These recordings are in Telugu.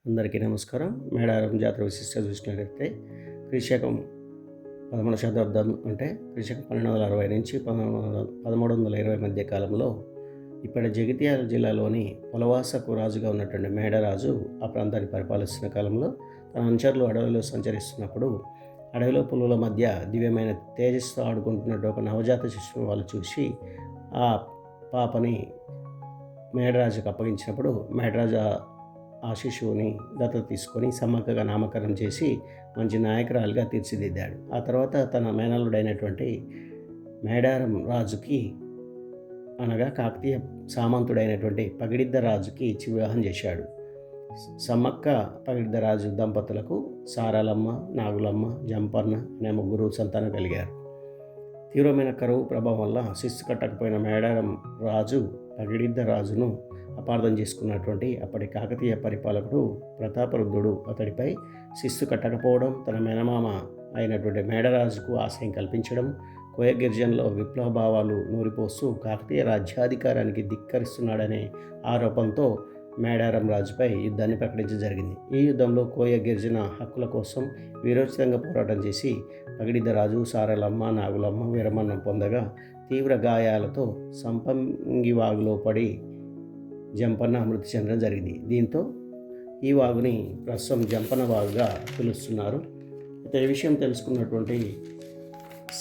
అందరికీ నమస్కారం. మేడారం జాతర విశిష్టత చూసినట్లయితే క్రీశకం 11వ శతాబ్దం అంటే క్రీశకం 1260 నుంచి 1320 మధ్య కాలంలో ఇప్పటి జగిత్యాల జిల్లాలోని పొలవాసకు రాజుగా ఉన్నటువంటి మేడరాజు ఆ ప్రాంతాన్ని పరిపాలిస్తున్న కాలంలో తన అనుచరులు అడవిలో సంచరిస్తున్నప్పుడు అడవిలో పులుల మధ్య దివ్యమైన తేజస్సుతో ఆడుకుంటున్నట్టు ఒక నవజాత శిశువును వాళ్ళు చూసి ఆ పాపని మేడరాజుకు అప్పగించినప్పుడు మేడరాజు ఆ శిశువుని దత్తత తీసుకొని సమ్మక్కగా నామకరణం చేసి మంచి నాయకురాలుగా తీర్చిదిద్దాడు. ఆ తర్వాత తన మేనల్లుడైనటువంటి మేడారం రాజుకి అనగా కాకతీయ సామంతుడైనటువంటి పగిడిద్ద రాజుకి ఇచ్చి వివాహం చేశాడు. సమ్మక్క పగిడిద్ద రాజు దంపతులకు సారాలమ్మ, నాగులమ్మ, జంపన్న అనే ముగ్గురు సంతానం కలిగారు. తీవ్రమైన కరువు ప్రభావం వల్ల శిస్తు కట్టకపోయిన మేడారం రాజు పగిడిద్ద రాజును అపార్థం చేసుకున్నటువంటి అప్పటి కాకతీయ పరిపాలకుడు ప్రతాపరుద్రుడు అతడిపై శిస్తు కట్టకపోవడం, తన మేనమామ అయినటువంటి మేడరాజుకు ఆశయం కల్పించడం, కోయ గిరిజనులో విప్లవ భావాలు నూరిపోస్తూ కాకతీయ రాజ్యాధికారానికి ధిక్కరిస్తున్నాడనే ఆరోపణతో మేడారం రాజుపై యుద్ధాన్ని ప్రకటించడం జరిగింది. ఈ యుద్ధంలో కోయ గిరిజన హక్కుల కోసం వీరోచితంగా పోరాటం చేసి పగిడిద్ద రాజు, సారలమ్మ, నాగులమ్మ వీరమరణం పొందగా తీవ్ర గాయాలతో సంపంగి వాగులో పడి జంపన్న మృతి చెందడం జరిగింది. దీంతో ఈ వాగుని ప్రస్తుతం జంపన్న వాగుగా పిలుస్తున్నారు. అయితే ఈ విషయం తెలుసుకున్నటువంటి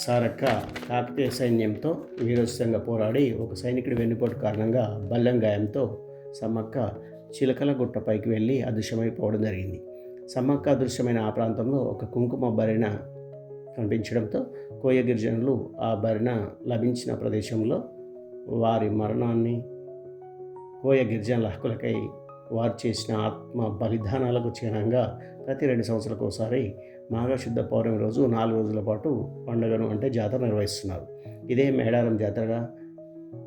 సారక్క కాకతీయ సైన్యంతో వీరోచితంగా పోరాడి ఒక సైనికుడి వెన్నుపోటు కారణంగా బల్లెం గాయంతో సమ్మక్క చిలకల గుట్టపైకి వెళ్ళి అదృశ్యమైపోవడం జరిగింది. సమ్మక్క అదృశ్యమైన ఆ ప్రాంతంలో ఒక కుంకుమ భరిణ కనిపించడంతో కోయ గిరిజనులు ఆ భరిణ లభించిన ప్రదేశంలో వారి మరణాన్ని, కోయ గిరిజనుల హక్కులకై వారు చేసిన ఆత్మ బలిదానాలకు చిహ్నంగా ప్రతి 2 సంవత్సరాలకు ఒకసారి మాఘశుద్ధ పౌర్ణమి రోజు 4 రోజుల పాటు పండుగను అంటే జాతర నిర్వహిస్తున్నారు. ఇదే మేడారం జాతరగా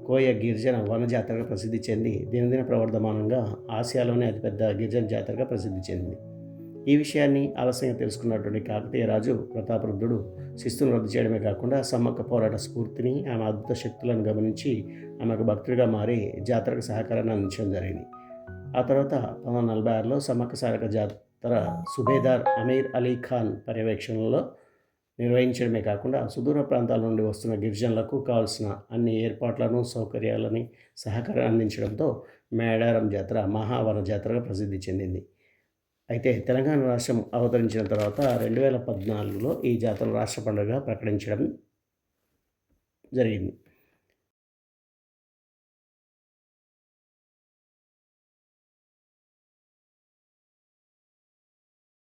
కోయ గిరిజన వన జాతరగా ప్రసిద్ధి చెంది దినదిన ప్రవర్ధమానంగా ఆసియాలోనే అతిపెద్ద గిరిజన జాతరగా ప్రసిద్ధి చెందింది. ఈ విషయాన్ని ఆలస్యంగా తెలుసుకున్నటువంటి కాకతీయ రాజు ప్రతాపరుద్రుడు శిస్తును రద్దు చేయడమే కాకుండా సమ్మక్క పోరాట స్ఫూర్తిని, ఆమె అద్భుత శక్తులను గమనించి ఆమెకు భక్తుడిగా మారి జాతరకు సహకారాన్ని అందించడం జరిగింది. ఆ తర్వాత 1946లో సమ్మక్క సారక్క జాతర సుబేదార్ అమీర్ అలీ ఖాన్ పర్యవేక్షణలో నిర్వహించడమే కాకుండా సుదూర ప్రాంతాల నుండి వస్తున్న గిరిజనులకు కావాల్సిన అన్ని ఏర్పాట్లను, సౌకర్యాలని సహకారం అందించడంతో మేడారం జాతర మహావన జాతరగా ప్రసిద్ధి చెందింది. అయితే తెలంగాణ రాష్ట్రం అవతరించిన తర్వాత 2014లో ఈ జాతర రాష్ట్ర పండుగగా ప్రకటించడం జరిగింది.